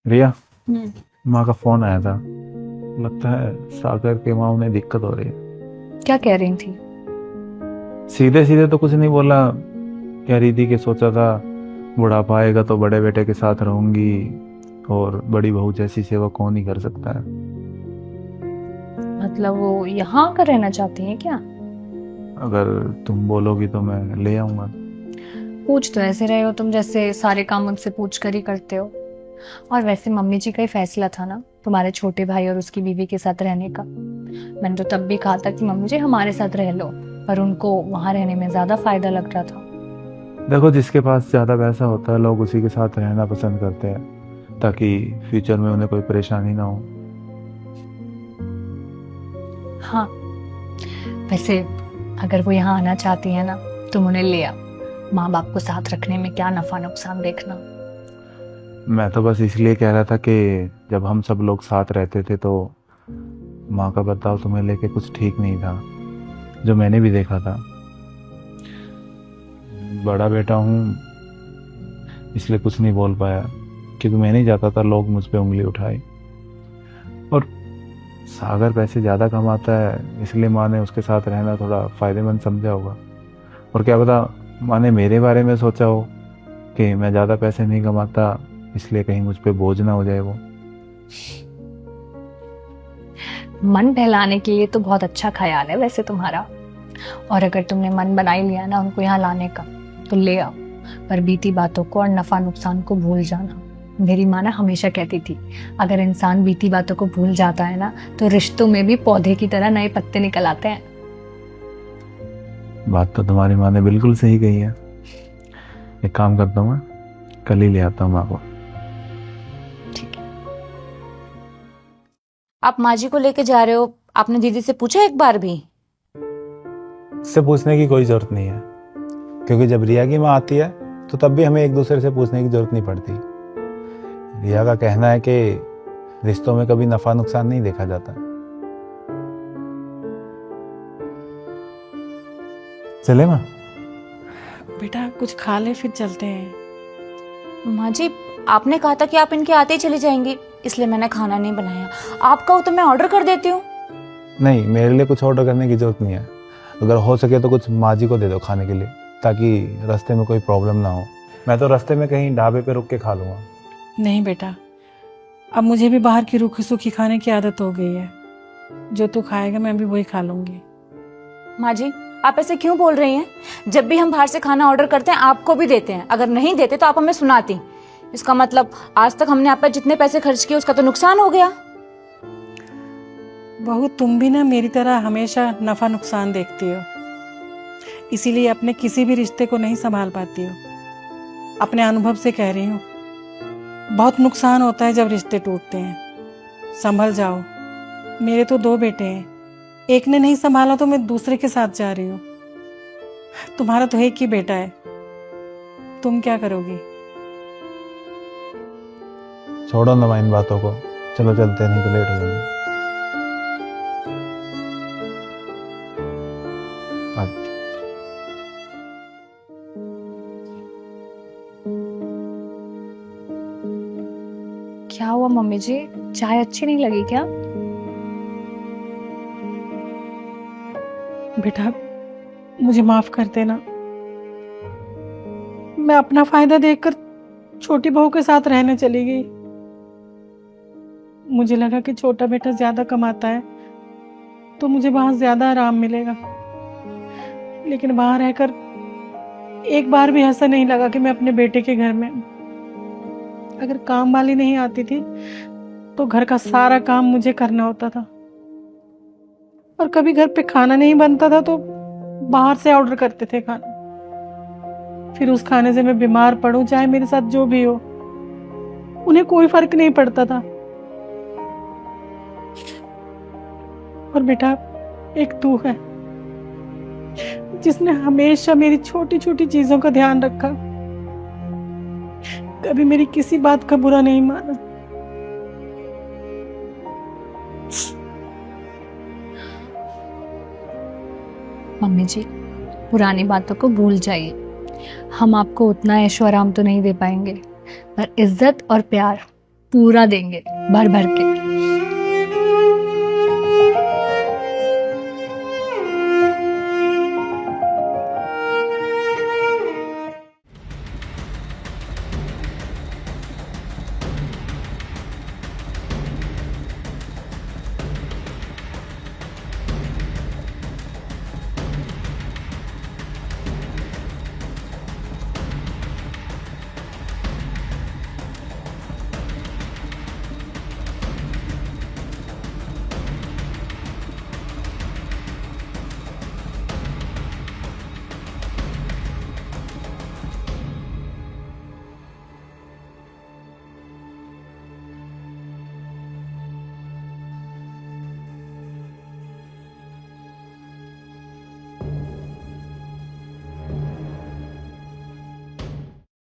रिया, हम्म। माँ का फोन आया था। लगता है सागर के माँ उन्हें दिक्कत हो रही है। क्या कह रही थी? सीधे सीधे तो कुछ नहीं बोला। कह रही थी कि सोचा था बुढ़ापा आएगा तो बड़े बेटे के साथ रहूंगी, और बड़ी बहू जैसी सेवा कौन ही कर सकता है। मतलब वो यहाँ आकर रहना चाहती हैं क्या? अगर तुम बोलोगी तो मैं ले आऊंगा। पूछ तो ऐसे रहे हो तुम जैसे सारे काम मुझसे पूछ कर ही करते हो। और वैसे मम्मी जी का ही फैसला था ना तुम्हारे छोटे भाई और उसकी बीवी के साथ रहने का। मैंने तो तब भी कहा था कि मम्मी जी हमारे साथ रह लो, पर उनको वहां रहने में ज्यादा फायदा लग रहा था। देखो, जिसके पास ज्यादा पैसा होता है लोग उसी के साथ रहना पसंद करते हैं, ताकि फ्यूचर में उन्हें कोई परेशानी ना हो। हाँ, वैसे अगर वो यहाँ आना चाहती है ना, तुम उन्हें ले आओ। माँ बाप को साथ रखने में क्या नफा नुकसान देखना। मैं तो बस इसलिए कह रहा था कि जब हम सब लोग साथ रहते थे तो माँ का बर्ताव तुम्हें लेके कुछ ठीक नहीं था, जो मैंने भी देखा था। बड़ा बेटा हूँ इसलिए कुछ नहीं बोल पाया, क्योंकि मैं नहीं चाहता था लोग मुझ पे उंगली उठाए। और सागर पैसे ज़्यादा कमाता है इसलिए माँ ने उसके साथ रहना थोड़ा फायदेमंद समझा होगा। और क्या पता माँ ने मेरे बारे में सोचा हो कि मैं ज़्यादा पैसे नहीं कमाता, इसलिए कहीं मुझ पे बोझ ना हो जाए वो। मन बहलाने के लिए तो बहुत अच्छा ख्याल है वैसे तुम्हारा। और अगर तुमने मन बना ही लिया ना उनको यहाँ लाने का, तो ले आओ। पर बीती बातों को और नफा नुकसान को भूल जाना। मेरी माँ ना हमेशा कहती थी, अगर इंसान बीती बातों को भूल जाता है ना, तो रिश्तों में भी पौधे की तरह नए पत्ते निकल आते हैं। बात तो तुम्हारी माँ ने बिल्कुल सही कही है। एक काम करता हूँ, मैं कल ही ले आता हूँ माँ को। ठीक है। आप माँ जी को लेके जा रहे हो, आपने दीदी से पूछा एक बार भी? इससे पूछने की कोई जरूरत नहीं है, क्योंकि जब रिया की माँ आती है तो तब भी हमें एक दूसरे से पूछने की जरूरत नहीं पड़ती। रिया का कहना है कि रिश्तों में कभी नफा नुकसान नहीं देखा जाता। चले माँ? बेटा कुछ खा ले फिर चलते हैं। माँ जी, आपने कहा था कि आप इनके आते ही चली जाएंगी, इसलिए मैंने खाना नहीं बनाया। आप कहो तो मैं ऑर्डर कर देती हूँ। नहीं, मेरे लिए कुछ ऑर्डर करने की जरूरत नहीं है। अगर हो सके तो कुछ माँ जी को दे दो खाने के लिए, ताकि रास्ते में कोई प्रॉब्लम ना हो। मैं तो रास्ते में कहीं ढाबे पे रुक के खा लूंगा। नहीं बेटा, अब मुझे भी बाहर की रूखी सूखी खाने की आदत हो गई है। जो तू खाएगा मैं भी वही खा लूंगी। माँ जी, आप ऐसे क्यों बोल रही हैं? जब भी हम बाहर से खाना ऑर्डर करते हैं आपको भी देते हैं, अगर नहीं देते तो आप हमें सुनाती। इसका मतलब आज तक हमने आप पर जितने पैसे खर्च किए उसका तो नुकसान हो गया। बहू, तुम भी ना मेरी तरह हमेशा नफा नुकसान देखती हो, इसीलिए अपने किसी भी रिश्ते को नहीं संभाल पाती हो। अपने अनुभव से कह रही हूँ, बहुत नुकसान होता है जब रिश्ते टूटते हैं। संभल जाओ। मेरे तो 2 बेटे हैं, एक ने नहीं संभाला तो मैं दूसरे के साथ जा रही हूँ। तुम्हारा तो एक ही बेटा है, तुम क्या करोगी? छोड़ो ना माँ इन बातों को, चलो चलते हैं, नहीं तो लेट हो जाएंगे। आज क्या हुआ मम्मी जी, चाय अच्छी नहीं लगी क्या? बेटा मुझे माफ कर देना। मैं अपना फायदा देखकर छोटी बहू के साथ रहने चली गई। मुझे लगा कि छोटा बेटा ज्यादा कमाता है तो मुझे वहां ज्यादा आराम मिलेगा, लेकिन वहां रहकर एक बार भी ऐसा नहीं लगा कि मैं अपने बेटे के घर में। अगर काम वाली नहीं आती थी तो घर का सारा काम मुझे करना होता था, और कभी घर पे खाना नहीं बनता था तो बाहर से ऑर्डर करते थे खाना। फिर उस खाने से मैं बीमार पड़ूं चाहे मेरे साथ जो भी हो, उन्हें कोई फर्क नहीं पड़ता था। और बेटा, एक तू है जिसने हमेशा मेरी छोटी छोटी चीजों का ध्यान रखा, कभी मेरी किसी बात का बुरा नहीं माना। मम्मी जी, पुरानी बातों को भूल जाइए। हम आपको उतना ऐशो आराम तो नहीं दे पाएंगे, पर इज्जत और प्यार पूरा देंगे, भर भर के।